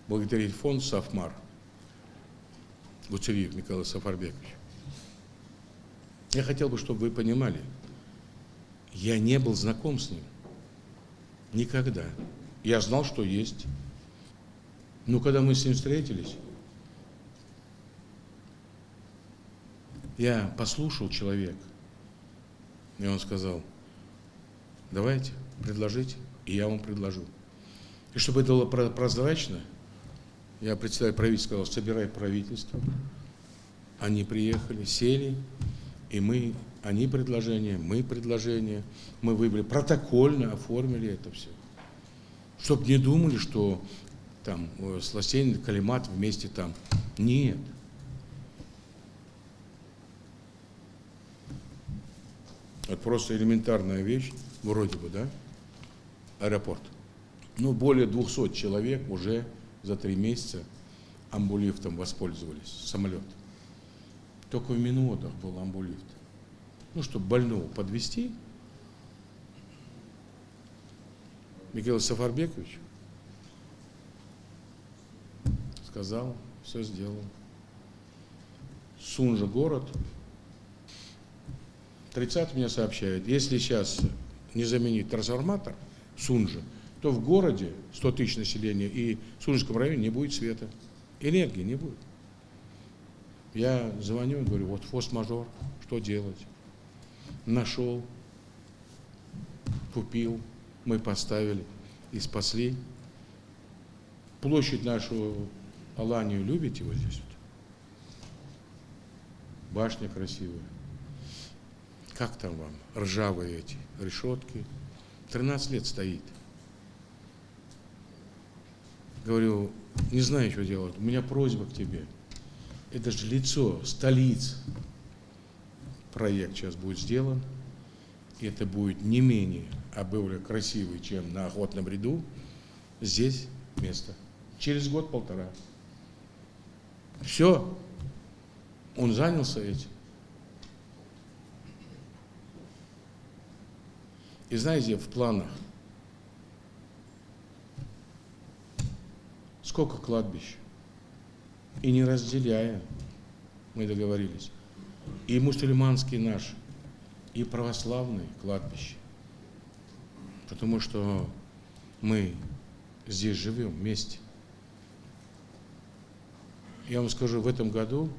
благодарить фонд «Сафмар», Гуцериев Михаил Сафарбекович. Я хотел бы, чтобы вы понимали, я не был знаком с ним. Никогда. Я знал, что есть. Но когда мы с ним встретились, я послушал человека, и он сказал: давайте, предложите, и я вам предложу. И чтобы это было прозрачно, я председатель правительства сказал: собирай правительство. Они приехали, сели, и они предложения, мы предложения, мы выбрали, протокольно оформили это все. Чтоб не думали, что там Сластень, Калимат вместе там. Нет. Это просто элементарная вещь, вроде бы, да? Аэропорт. Ну, более 200 человек уже за 3 месяца амбулифтом воспользовались, самолет. Только в Минуотах был амбулифт. Ну, чтобы больного подвезти, Михаил Сафарбекович сказал, все сделал. Сунжа город. 30 мне сообщают, если сейчас не заменить трансформатор Сунжа, то в городе 100 тысяч населения и в Сунжском районе не будет света. Энергии не будет. Я звоню и говорю: вот форс-мажор, что делать? Нашел, купил, мы поставили и спасли. Площадь нашу Аланию любите вот здесь вот? Башня красивая. Как там вам? Ржавые эти решетки. 13 лет стоит. Говорю: не знаю, что делать. У меня просьба к тебе. Это же лицо столицы. Проект сейчас будет сделан. И это будет не менее, а более красивый, чем на Охотном ряду. Здесь место. Через год-полтора. Все. Он занялся этим. И знаете, в планах сколько кладбищ. И не разделяя, мы договорились, и мусульманские наши, и православные кладбища. Потому что мы здесь живем вместе. Я вам скажу, в этом году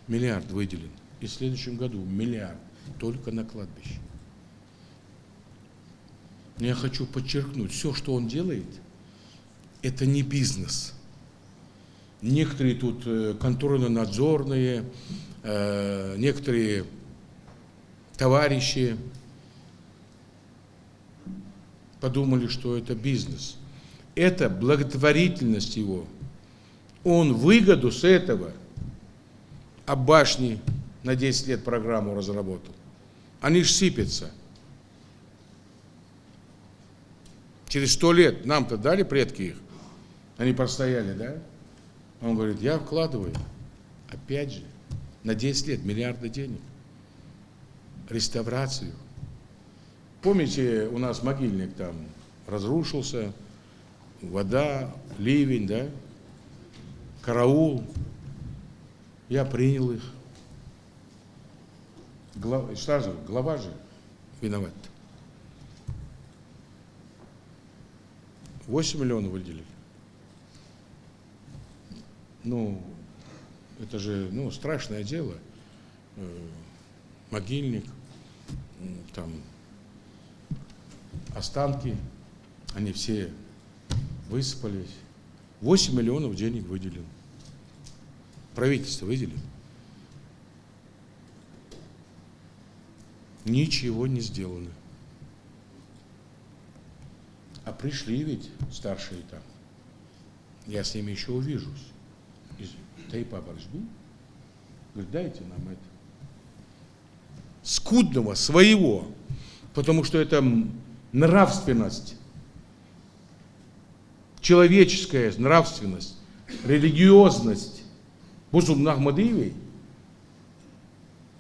миллиард выделен, и в следующем году миллиард только на кладбище. Но я хочу подчеркнуть, все, что он делает, это не бизнес. Некоторые тут контрольно-надзорные, некоторые товарищи подумали, что это бизнес. Это благотворительность его. Он выгоду с этого, а башни на 10 лет программу разработал. Они ж сыпятся. Через 100 лет нам-то дали предки их, они простояли, да? Он говорит: я вкладываю, опять же, на 10 лет миллиарды денег. Реставрацию. Помните, у нас могильник там разрушился, вода, ливень, да? Караул. Я принял их. Сразу, глава же виноват. 8 миллионов выделили. Ну, это же, страшное дело. Могильник, там, останки, они все высыпались. 8 миллионов денег выделил. Правительство выделило. Ничего не сделано. А пришли ведь старшие там. Я с ними еще увижусь. Тайпа Баржби говорит: дайте нам это. Скудного, своего. Потому что это нравственность. Человеческая нравственность. Религиозность. Бузум Нахмадиевой.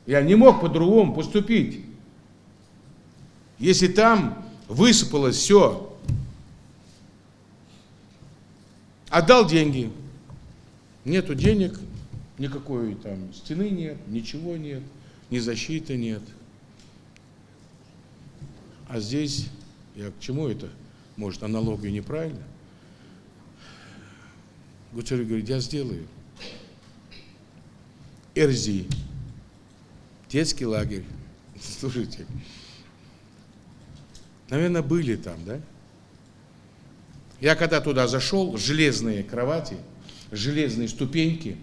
Я не мог по-другому поступить. Если там высыпалось все. Отдал деньги. Нету денег, никакой там стены нет, ничего нет, ни защиты нет. А здесь, я к чему это? Может, аналогию неправильно? Гуцериев говорит, я сделаю. Эрзи, детский лагерь. Слушайте, наверное, были там, да? Я когда туда зашел, железные кровати, железные ступеньки,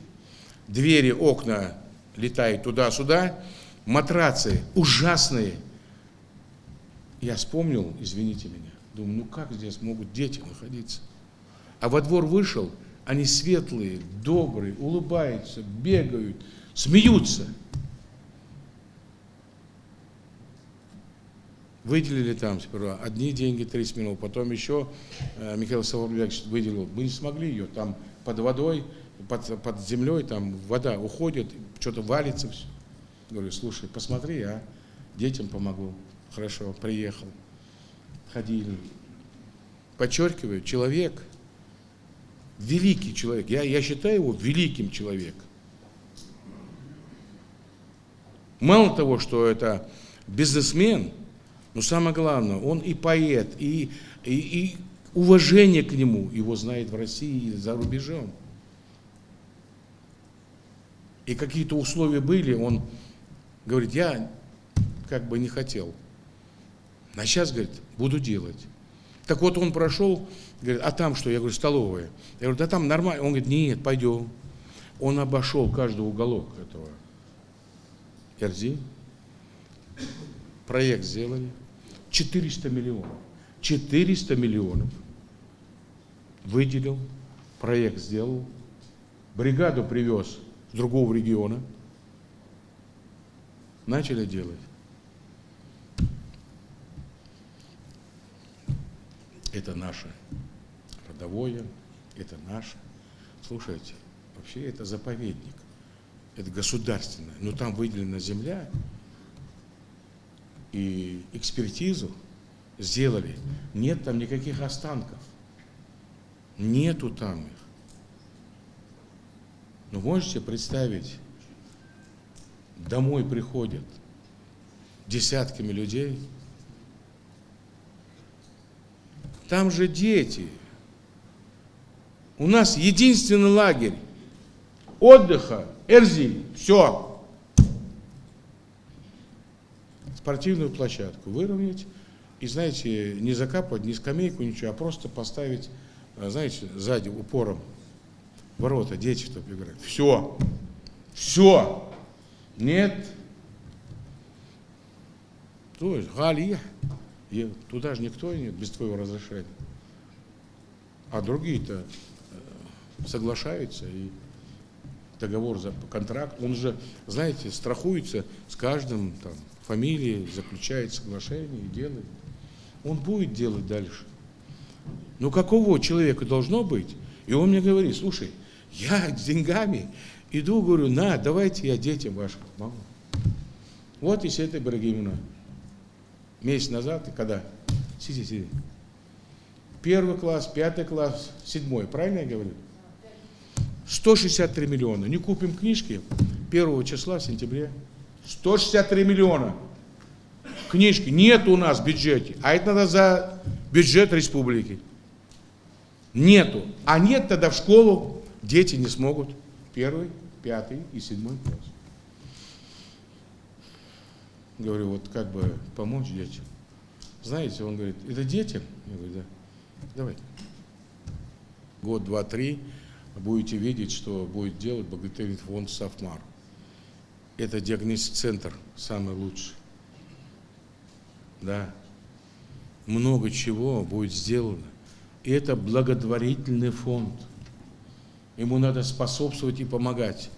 двери, окна летают туда-сюда, матрацы ужасные. Я вспомнил, извините меня, думаю, ну как здесь могут дети находиться? А во двор вышел, они светлые, добрые, улыбаются, бегают, смеются. Выделили там сперва одни деньги, 30 минут, потом еще Михаил Савельевич выделил. Мы не смогли ее, там под водой, под землей, там вода уходит, что-то валится все. Говорю, слушай, посмотри, а детям помогу. Хорошо, приехал, ходили. Подчеркиваю, человек, великий человек, я считаю его великим человеком. Мало того, что это бизнесмен, но самое главное, он и поэт, и уважение к нему его знает в России и за рубежом. И какие-то условия были, он говорит, я как бы не хотел. А сейчас, говорит, буду делать. Так вот он прошел, говорит, а там что? Я говорю, столовая. Я говорю, да там нормально. Он говорит, нет, пойдем. Он обошел каждый уголок этого Эрзи. Проект сделали. 400 миллионов. 400 миллионов выделил, проект сделал, бригаду привез с другого региона, начали делать. Это наше родовое, это наше. Слушайте, вообще это заповедник, это государственное, но там выделена земля, и экспертизу сделали, нет там никаких останков, нету там их. Но можете представить, домой приходят десятками людей, там же дети. У нас единственный лагерь отдыха, Эрзиль, все. Спортивную площадку выровнять и, знаете, не закапывать ни скамейку, ничего, а просто поставить, знаете, сзади упором ворота, дети, чтобы играть. Все. Все. Нет. То есть, Галия. Туда же никто нет без твоего разрешения. А другие-то соглашаются, и договор, контракт, он же, знаете, страхуется с каждым там фамилией, заключает соглашение и делает. Он будет делать дальше. Но какого человека должно быть? И он мне говорит, слушай, я с деньгами иду, говорю, на, давайте я детям вашим помогу. Вот и Света Ибрагимовна. Месяц назад, и когда? Сиди. 1 класс, 5 класс, 7, правильно я говорю? 163 миллиона. Не купим книжки 1 числа в сентябре. 163 миллиона. Книжки нет у нас в бюджете. А это надо за бюджет республики. Нету. А нет, тогда в школу дети не смогут. 1, 5 и 7 класс. Говорю, вот как бы помочь детям. Знаете, он говорит, это детям? Я говорю, да. Давай. Год, 2, 3 будете видеть, что будет делать благотворительный фонд Сафмар. Это диагностический центр, самый лучший. Да. Много чего будет сделано. И это благотворительный фонд. Ему надо способствовать и помогать.